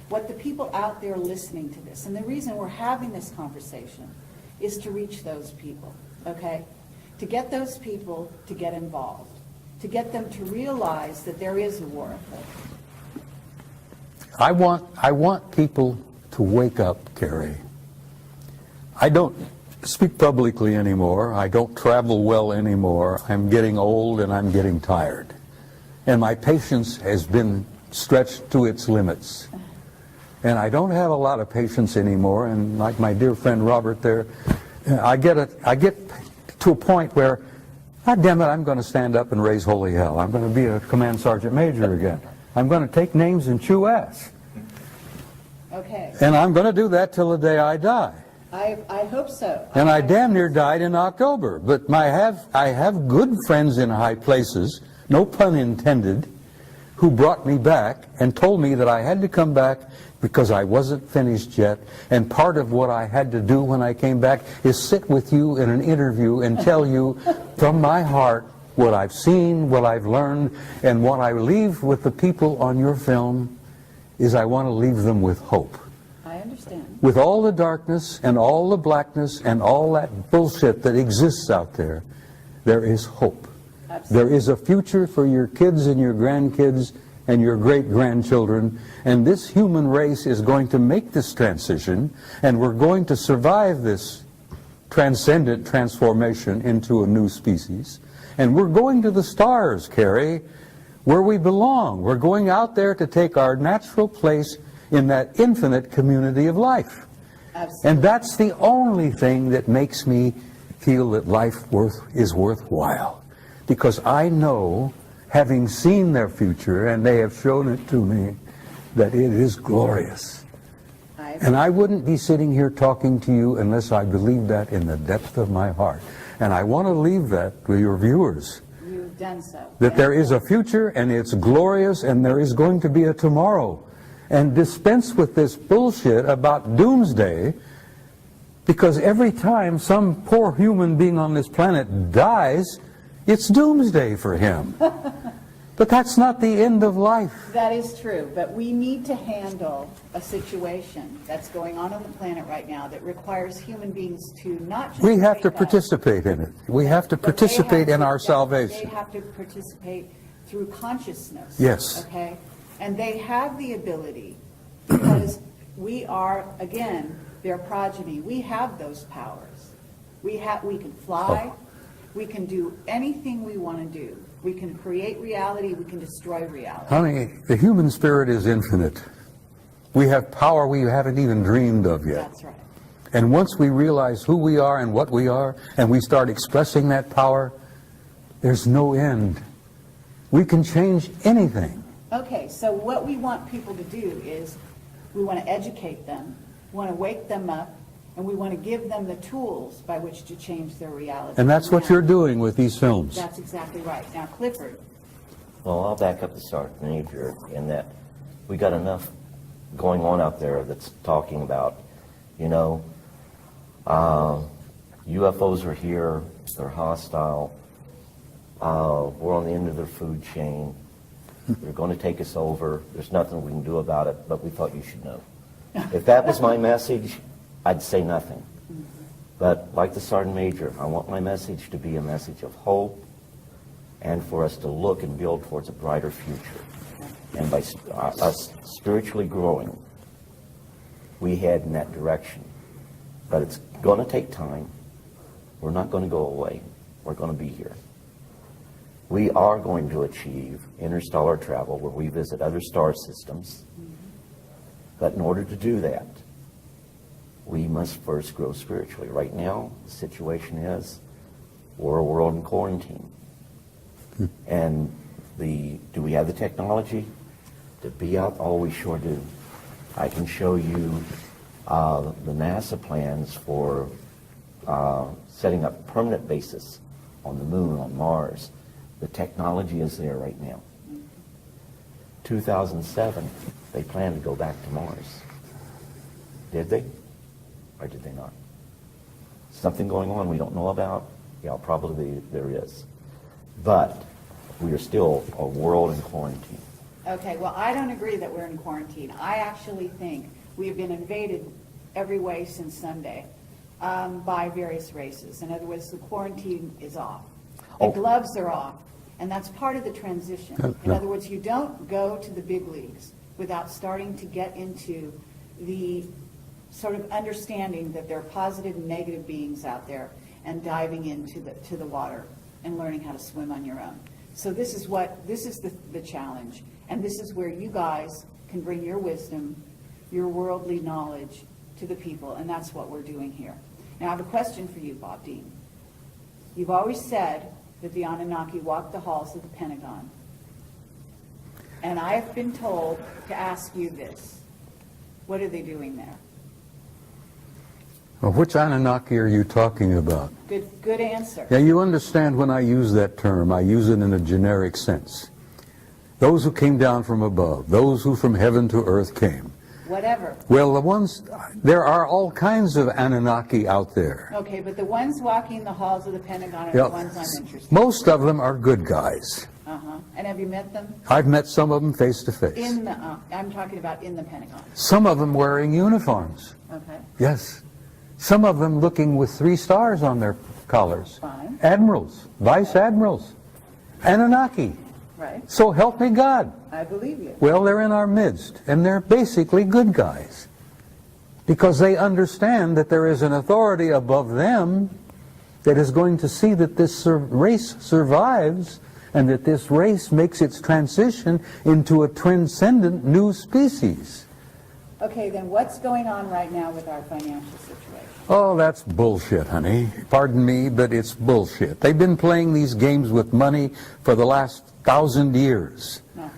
what the people out there listening to this, and the reason we're having this conversation is to reach those people, okay? To get those people to get involved, to get them to realize that there is a war of hope. I want people to wake up, Carrie. I don't speak publicly anymore. I don't travel well anymore. I'm getting old and I'm getting tired. And my patience has been stretched to its limits. And I don't have a lot of patience anymore. And like my dear friend Robert there, I get to a point where, God damn it, I'm going to stand up and raise holy hell. I'm going to be a command sergeant major again. I'm going to take names and chew ass. Okay. And I'm going to do that till the day I die. I hope so. And I damn near died in October. But I have good friends in high places, no pun intended, who brought me back and told me that I had to come back because I wasn't finished yet. And part of what I had to do when I came back is sit with you in an interview and tell you from my heart what I've seen, what I've learned, and what I leave with the people on your film is I want to leave them with hope. I understand. With all the darkness and all the blackness and all that bullshit that exists out there, there is hope. Absolutely. There is a future for your kids and your grandkids and your great-grandchildren, and this human race is going to make this transition, and we're going to survive this transcendent transformation into a new species. And we're going to the stars, Carrie, where we belong. We're going out there to take our natural place in that infinite community of life. Absolutely. And that's the only thing that makes me feel that life is worthwhile. Because I know, having seen their future, and they have shown it to me, that it is glorious. And I wouldn't be sitting here talking to you unless I believed that in the depth of my heart. And I want to leave that with your viewers. You've done so. That there is a future, and it's glorious, and there is going to be a tomorrow. And dispense with this bullshit about doomsday, because every time some poor human being on this planet dies, it's doomsday for him. But that's not the end of life. That is true, but we need to handle a situation that's going on the planet right now that requires human beings to not just We have to wake up, participate in it. We have to but they participate have in to- our They salvation. have to participate through consciousness. Yes. Okay? And they have the ability, because we are, again, their progeny. We have those powers. We can fly. We can do anything we want to do. We can create reality. We can destroy reality. Honey, the human spirit is infinite. We have power we haven't even dreamed of yet. That's right. And once we realize who we are and what we are, and we start expressing that power, there's no end. We can change anything. Okay, so what we want people to do is we want to educate them, we want to wake them up, and we want to give them the tools by which to change their reality. And that's what you're doing with these films. That's exactly right. Now, Clifford. Well, I'll back up the Sergeant Major in that we got enough going on out there that's talking about, UFOs are here, they're hostile, we're on the end of their food chain, they're going to take us over, there's nothing we can do about it, but we thought you should know. If that was my message, I'd say nothing. But like the Sergeant Major, I want my message to be a message of hope and for us to look and build towards a brighter future. And by us spiritually growing, we head in that direction. But it's going to take time. We're not going to go away. We're going to be here. We are going to achieve interstellar travel where we visit other star systems. But in order to do that, we must first grow spiritually. Right now, the situation is we're a world in quarantine. And do we have the technology to be out? Oh, we sure do. I can show you the NASA plans for setting up permanent bases on the moon, on Mars. The technology is there right now. 2007, they planned to go back to Mars. Did they? Or did they not? Something going on we don't know about? Yeah, probably there is. But we are still a world in quarantine. Okay, well, I don't agree that we're in quarantine. I actually think we've been invaded every way since Sunday by various races. In other words, the quarantine is off. The Oh. gloves are off, and that's part of the transition. In No. other words, you don't go to the big leagues without starting to get into the sort of understanding that there are positive and negative beings out there and diving into the water and learning how to swim on your own. So this is the challenge. And this is where you guys can bring your wisdom, your worldly knowledge to the people, and that's what we're doing here. Now, I have a question for you, Bob Dean. You've always said that the Anunnaki walked the halls of the Pentagon. And I have been told to ask you this. What are they doing there? Well, which Anunnaki are you talking about? Good answer. Yeah, you understand when I use that term, I use it in a generic sense. Those who came down from above, those who from heaven to earth came. Whatever. Well, there are all kinds of Anunnaki out there. Okay, but the ones walking the halls of the Pentagon are Yeah, the ones I'm interested most of them are good guys. in. Uh-huh. And have you met them? I've met some of them face to face. I'm talking about in the Pentagon. Some of them wearing uniforms. Okay, Yes. Some of them looking with 3 stars on their collars. fine, Admirals, vice admirals, Anunnaki. right. So help me God. I believe you. Well, they're in our midst, and they're basically good guys. Because they understand that there is an authority above them that is going to see that this race survives and that this race makes its transition into a transcendent new species. Okay, then what's going on right now with our financial situation? Oh, that's bullshit, honey. Pardon me, but it's bullshit. They've been playing these games with money for the last 1,000 years. Uh-huh.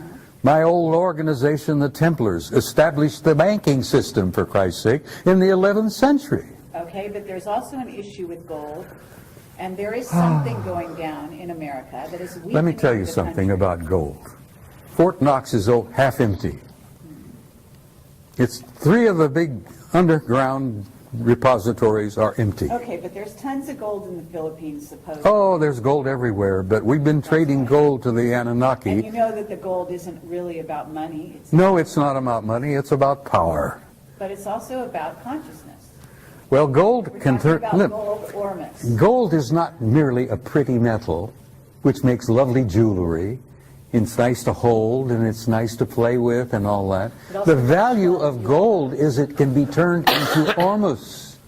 My old organization, the Templars, established the banking system, for Christ's sake, in the 11th century. Okay, but there's also an issue with gold, and there is something going down in America that is weakening Let me tell you the something country. about gold. Fort Knox is half empty. It's 3 of the big underground repositories are empty. Okay, but there's tons of gold in the Philippines, supposedly. Oh, there's gold everywhere, but we've been trading gold to the And you Anunnaki. know that the gold isn't really about money, No, it's not about money, it's about power. but it's also about consciousness. Well, gold We're can talking turn... about look, gold or miss. Gold is not merely a pretty metal, which makes lovely jewelry. It's nice to hold and it's nice to play with and all that. The value of gold is it can be turned into ormus.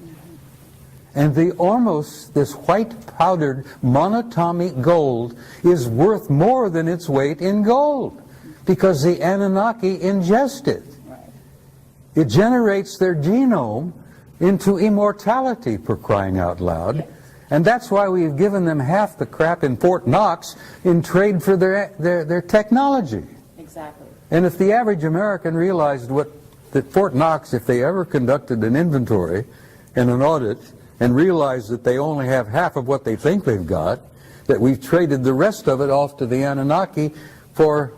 And the ormus, this white powdered monatomic gold, is worth more than its weight in gold because the Anunnaki ingest it. Right. It generates their genome into immortality, for crying out loud. Yes. And that's why we've given them half the crap in Fort Knox in trade for their technology. Exactly. And if the average American realized that Fort Knox, if they ever conducted an inventory and an audit and realized that they only have half of what they think they've got, that we've traded the rest of it off to the Anunnaki for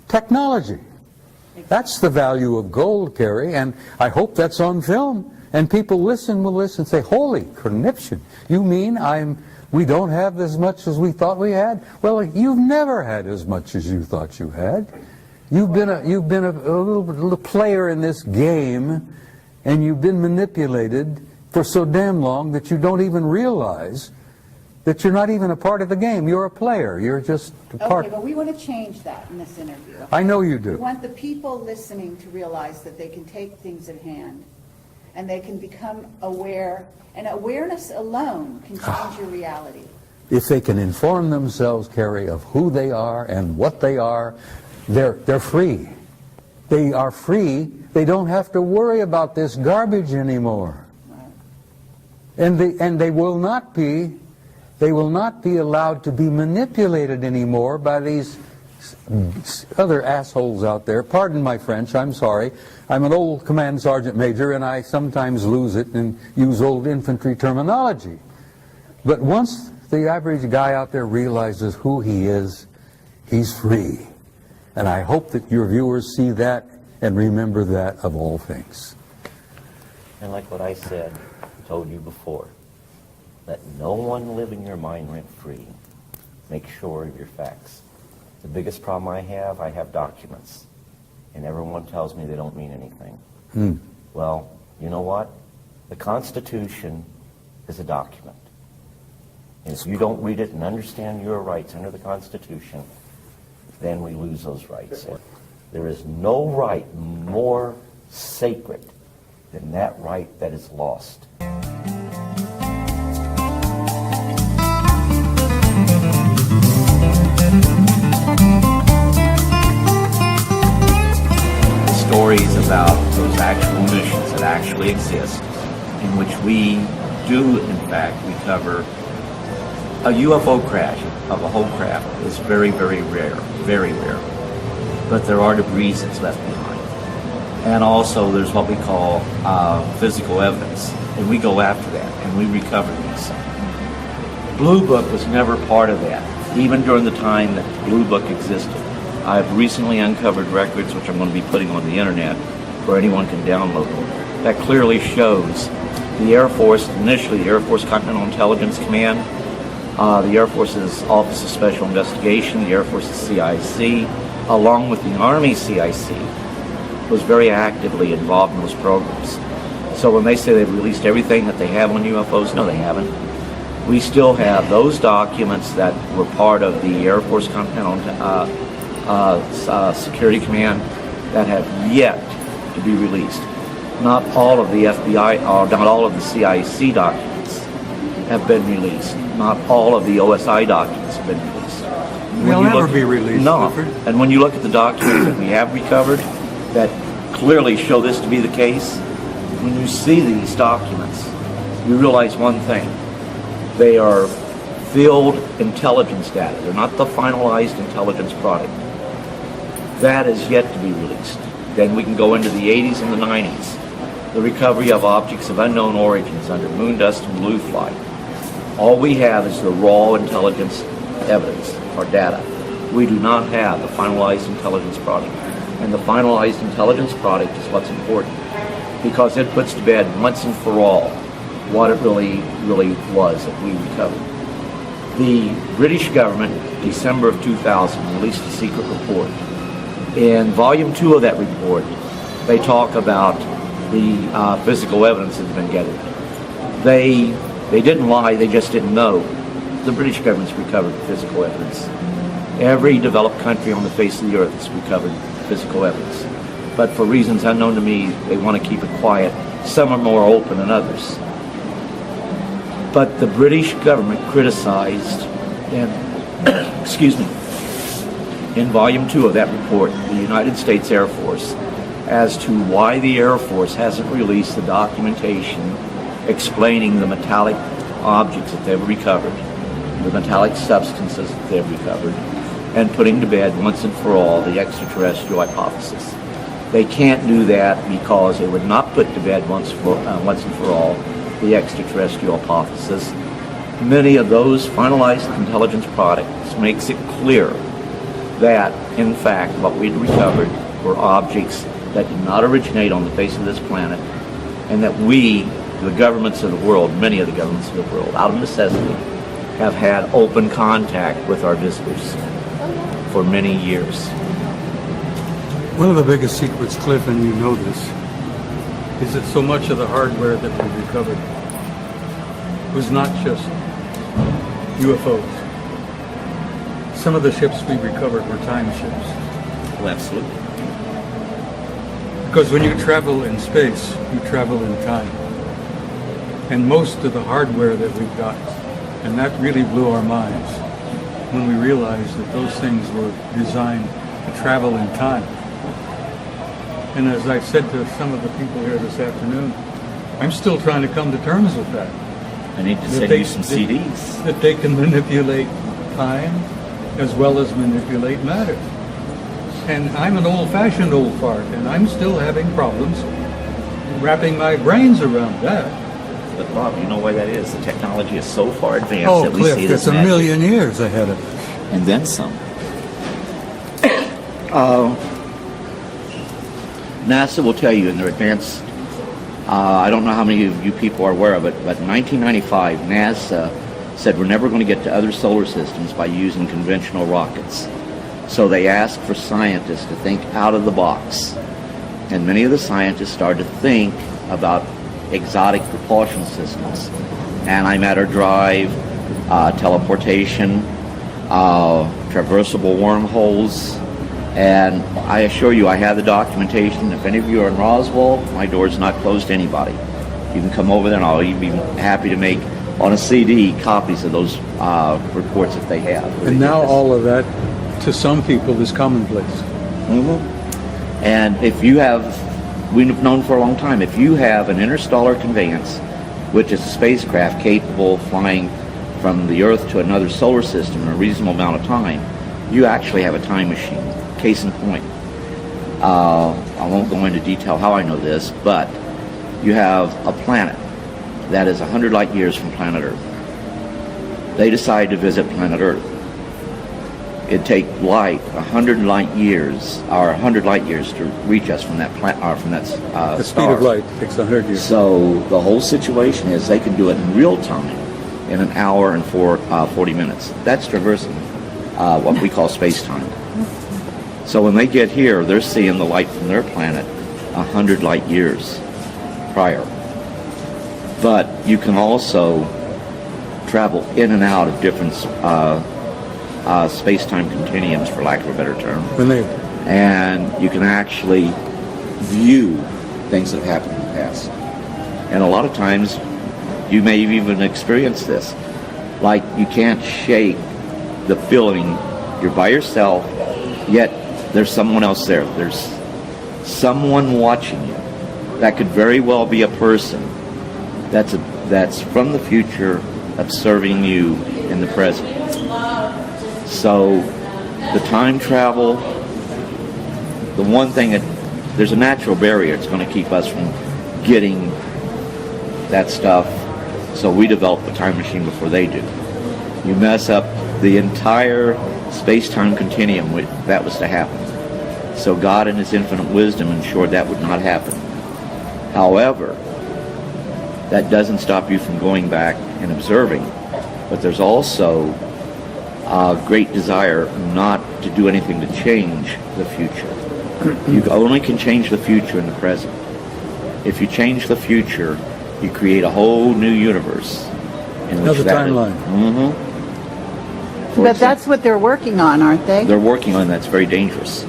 technology. That's the value of gold, Carrie, and I hope that's on film. And people will listen, say, holy conniption, you mean we don't have as much as we thought we had? Well, you've never had as much as you thought you had. You've been a little player in this game, and you've been manipulated for so damn long that you don't even realize that you're not even a part of the game. You're a player. You're just a part. Okay, but we want to change that in this interview. I know you We do. want the people listening to realize that they can take things at hand and they can become aware, and awareness alone can change your reality. If they can inform themselves, Carrie, of who they are and what they are, they're free. They are free. They don't have to worry about this garbage anymore. Right. And they will not be allowed to be manipulated anymore by these other assholes out there. Pardon my French, I'm sorry. I'm an old command sergeant major and I sometimes lose it and use old infantry terminology. But once the average guy out there realizes who he is, he's free. And I hope that your viewers see that and remember that of all things. And like what I said, told you before, let no one live in your mind rent-free. Make sure of your facts. The biggest problem I have documents. and everyone tells me they don't mean anything. Well, you know what? The Constitution is a document. And if you don't read it and understand your rights under the Constitution, then we lose those rights. There is no right more sacred than that right that is lost. Stories about those actual missions that actually exist, in which we do, in fact, recover a UFO crash of a whole craft is very, very rare, very rare. But there are debris that's left behind. And also there's what we call physical evidence, and we go after that, and we recover these. Blue Book was never part of that, even during the time that Blue Book existed. I've recently uncovered records, which I'm going to be putting on the internet, where anyone can download them, that clearly shows the Air Force, initially the Air Force Continental Intelligence Command, the Air Force's Office of Special Investigation, the Air Force's CIC, along with the Army CIC, was very actively involved in those programs. So when they say they've released everything that they have on UFOs, no, they haven't. We still have those documents that were part of the Air Force Continental Security Command that have yet to be released. Not all of the FBI, or not all of the CIC documents have been released. Not all of the OSI documents have been released. They'll never be released. No. Clifford. And when you look at the documents that we have recovered that clearly show this to be the case, when you see these documents, you realize one thing. They are field intelligence data. They're not the finalized intelligence product. That is yet to be released. Then we can go into the 80s and the 90s. The recovery of objects of unknown origins under moon dust and blue flight. All we have is the raw intelligence evidence or data. We do not have the finalized intelligence product. And the finalized intelligence product is what's important because it puts to bed once and for all what it really was that we recovered. The British government, December of 2000, released a secret report. In volume 2 of that report, they talk about the physical evidence that's been gathered. They didn't lie, they just didn't know. The British government's recovered physical evidence. Every developed country on the face of the earth has recovered physical evidence. But for reasons unknown to me, they want to keep it quiet. Some are more open than others. But the British government criticized, and excuse me, in volume 2 of that report, the United States Air Force, as to why the Air Force hasn't released the documentation explaining the metallic objects that they've recovered, the metallic substances that they've recovered, and putting to bed once and for all the extraterrestrial hypothesis. They can't do that because it would not put to bed once and for all the extraterrestrial hypothesis. Many of those finalized intelligence products makes it clear that, in fact, what we'd recovered were objects that did not originate on the face of this planet, and that we, the governments of the world, many of the governments of the world, out of necessity, have had open contact with our visitors for many years. One of the biggest secrets, Cliff, and you know this, is that so much of the hardware that we recovered was not just UFOs. Some of the ships we recovered were time ships. Well, absolutely. Because when you travel in space, you travel in time. And most of the hardware that we've got, and that really blew our minds when we realized that those things were designed to travel in time. And as I've said to some of the people here this afternoon, I'm still trying to come to terms with that. I need to send you some CDs. That they can manipulate time as well as manipulate matter. And I'm an old-fashioned old fart, and I'm still having problems wrapping my brains around that. But Bob, you know why that is? The technology is so far advanced that we Cliff, see it as it's a magic. million years ahead of us. And then some. NASA will tell you in their advanced, I don't know how many of you people are aware of it, but in 1995, NASA said we're never going to get to other solar systems by using conventional rockets. So they asked for scientists to think out of the box. And many of the scientists started to think about exotic propulsion systems, antimatter drive, teleportation, traversable wormholes. And I assure you, I have the documentation. If any of you are in Roswell, my door's not closed to anybody. You can come over there and I'll even be happy to make on a CD copies of those reports if they have. And now all of that, to some people, is commonplace. Mm-hmm. And if you have, we've known for a long time, if you have an interstellar conveyance, which is a spacecraft capable of flying from the Earth to another solar system in a reasonable amount of time, you actually have a time machine. Case in point. I won't go into detail how I know this, but you have a planet that is 100 light years from planet Earth. They decide to visit planet Earth. It'd take light 100 light years, or 100 light years to reach us from that The speed star. of light takes 100 years. So the whole situation is they can do it in real time in an hour and 40 minutes. That's traversing what we call space-time. So when they get here, they're seeing the light from their planet 100 light years prior. But you can also travel in and out of different space-time continuums, for lack of a better term. And you can actually view things that have happened in the past. And a lot of times, you may even experience this. Like, you can't shake the feeling you're by yourself, yet there's someone else there. There's someone watching you. That could very well be a person that's from the future observing you in the present. So the time travel, the one thing there's a natural barrier. It's going to keep us from getting that stuff. So we develop a time machine before they do. You mess up the entire space-time continuum if that was to happen. So God in His infinite wisdom ensured that would not happen. However, that doesn't stop you from going back and observing. But there's also a great desire not to do anything to change the future. You only can change the future in the present. If you change the future, you create a whole new universe. Another timeline. Mm-hmm. But that's what they're working on, aren't they? They're working on that's very dangerous.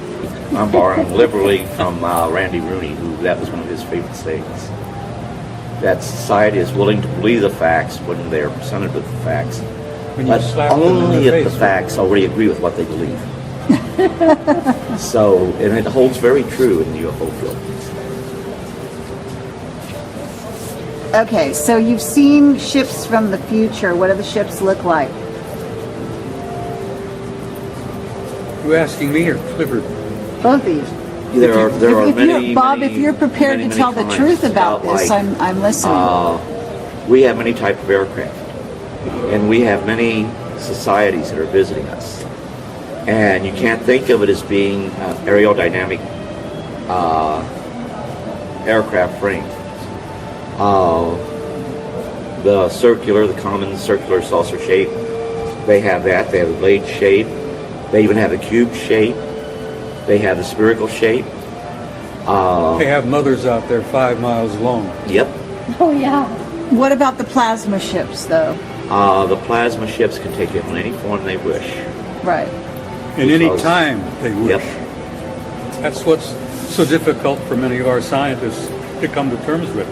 I'm borrowing liberally from Randy Rooney, who that was one of his favorite sayings. That society is willing to believe the facts when they're presented with the facts, but only if the facts already agree with what they believe. So, and it holds very true in the UFO field. Okay, so you've seen ships from the future. What do the ships look like? You asking me or Clifford? Both of you. There are many, Bob, many, if you're prepared many, to tell the many truth about comments this, I'm listening. We have many types of aircraft, and we have many societies that are visiting us. And you can't think of it as being aerodynamic aircraft frame. The common circular saucer shape, they have that. They have a blade shape. They even have a cube shape. They have the spherical shape. They have mothers out there 5 miles long. Yep. Oh, yeah. What about the plasma ships, though? The plasma ships can take it in any form they wish. Right. In any time they wish. Yep. That's what's so difficult for many of our scientists to come to terms with.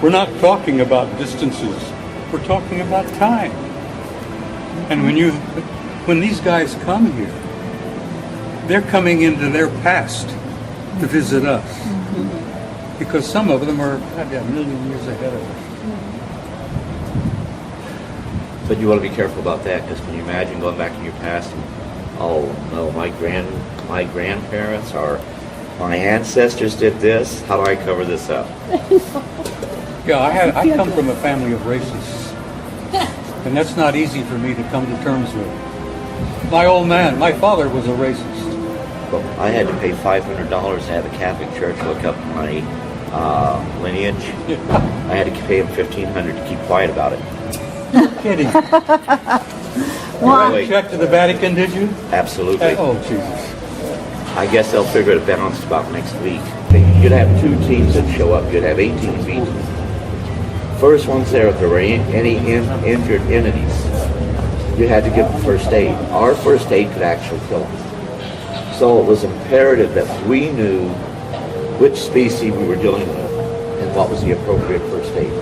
We're not talking about distances. We're talking about time. And when these guys come here, they're coming into their past to visit us. Mm-hmm. Because some of them are a million years ahead of us. But you want to be careful about that, because can you imagine going back in your past and, oh no, my grandparents or my ancestors did this? How do I cover this up? Yeah, I come from a family of racists. And that's not easy for me to come to terms with. My old man, my father was a racist. Well, I had to pay $500 to have a Catholic church look up my lineage. I had to pay them $1,500 to keep quiet about it. Kidding. Well, Wait. Check to the Vatican, did you? Absolutely. Oh, Jesus. I guess they'll figure it balanced about next week. You'd have 2 teams that show up. You'd have 18 feet. First ones there, if there were any injured entities, you had to give them first aid. Our first aid could actually kill them. So it was imperative that we knew which species we were dealing with and what was the appropriate first aid.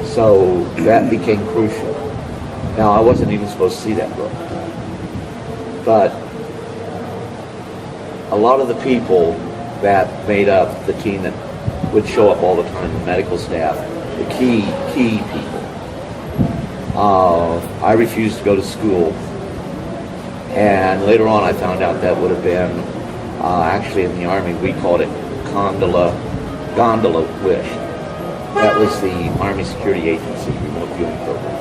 So that became crucial. Now, I wasn't even supposed to see that book. But a lot of the people that made up the team that would show up all the time, the medical staff, the key people, I refused to go to school. And later on I found out that would have been, actually in the Army, we called it gondola wish. That was the Army Security Agency remote viewing program.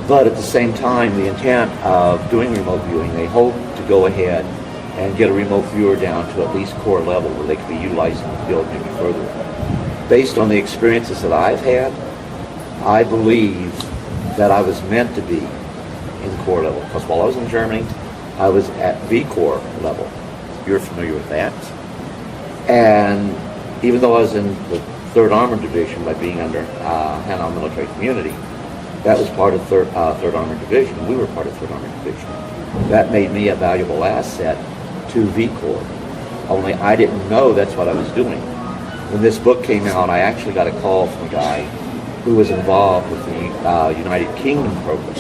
But at the same time, the intent of doing remote viewing, they hoped to go ahead and get a remote viewer down to at least corps level where they could be utilized in the field maybe further. Based on the experiences that I've had, I believe that I was meant to be in corps level. Because while I was in Germany, I was at V Corps level. You're familiar with that. And even though I was in the 3rd Armored Division by being under Hanau Military Community, that was part of 3rd Armored Division. We were part of 3rd Armored Division. That made me a valuable asset to V Corps. Only I didn't know that's what I was doing. When this book came out, I actually got a call from a guy who was involved with the United Kingdom program,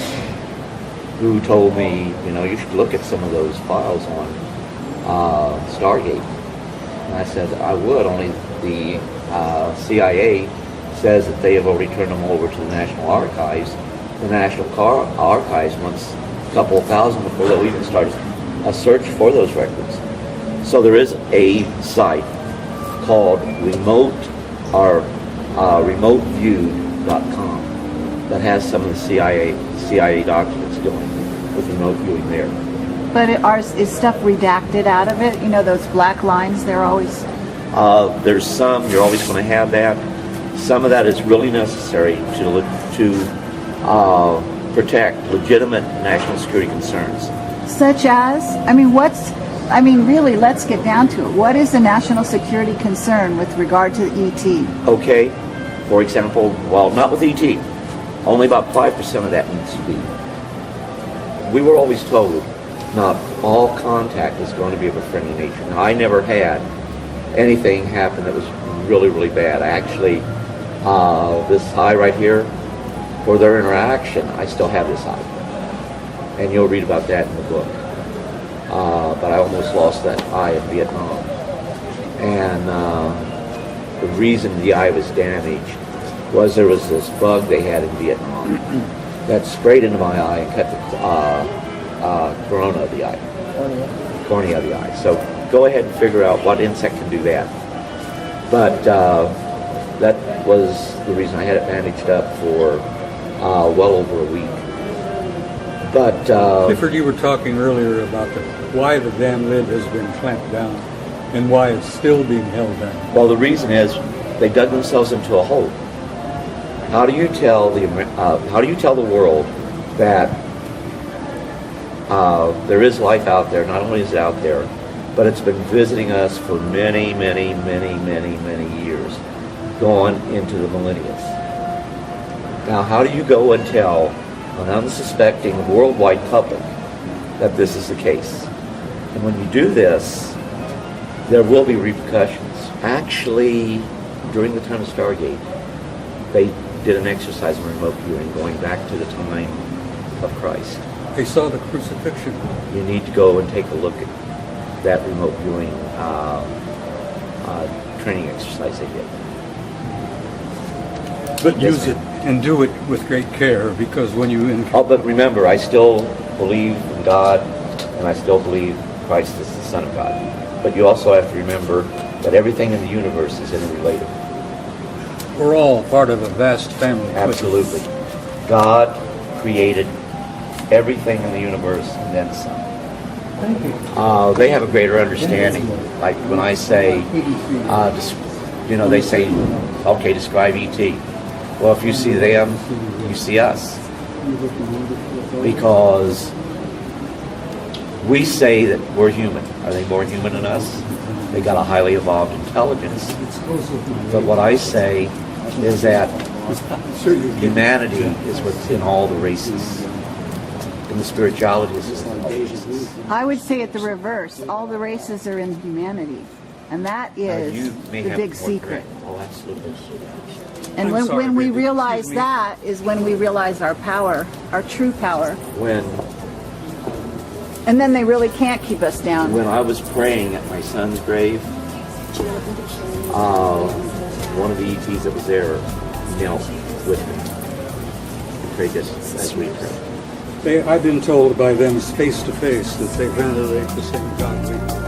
who told me, you should look at some of those files on Stargate. And I said, I would, only the CIA says that they have already turned them over to the National Archives. The National Archives wants a couple of thousand before they'll even start a search for those records. So there is a site called remoteviewed.com that has some of the CIA documents dealing with remote viewing there. But is stuff redacted out of it? Those black lines, they're always... There's some, you're always going to have that. Some of that is really necessary to protect legitimate national security concerns. Such as? Really, let's get down to it. What is a national security concern with regard to ET? Okay, for example, well, not with ET. Only about 5% of that needs to be. We were always told not all contact is going to be of a friendly nature. Now, I never had anything happen that was really, really bad. I actually, this eye right here, for their interaction, I still have this eye. And you'll read about that in the book. But I almost lost that eye in Vietnam. And the reason the eye was damaged was there was this bug they had in Vietnam that sprayed into my eye and cut the corona of the eye, cornea of the eye. So go ahead and figure out what insect can do that. But that was the reason I had it bandaged up for well over a week. But Clifford, you were talking earlier about why the damn lid has been clamped down and why it's still being held down. well, the reason is they dug themselves into a hole. How do you tell the world that there is life out there? Not only is it out there, but it's been visiting us for many, many, many, many, many years, going into the millennia. Now, how do you go and tell an unsuspecting worldwide public that this is the case? And when you do this, there will be repercussions. Actually, during the time of Stargate, they did an exercise in remote viewing going back to the time of Christ. They saw the crucifixion. You need to go and take a look at that remote viewing training exercise they did. But Yes, use it and do it with great care, because when you Oh, but remember, I still believe in God, and I still believe Christ is the Son of God. But you also have to remember that everything in the universe is interrelated. we're all part of a vast family. Absolutely. God created everything in the universe and then some. They have a greater understanding. Like when I say, they say, okay, describe ET. Well, if you see them, you see us. Because we say that we're human. Are they more human than us? They got a highly evolved intelligence. But what I say is that humanity is what's in all the races. And the spirituality is in all the races. I would say it the reverse. All the races are in humanity. And that is You may the have big more secret. correct. Oh, absolutely. And when we realize that is when we realize our power, our true power. When And then they really can't keep us down. When I was praying at my son's grave, one of the ETs that was there knelt with me. We prayed this as we prayed. I've been told by them face to face that they venerate the same God we do.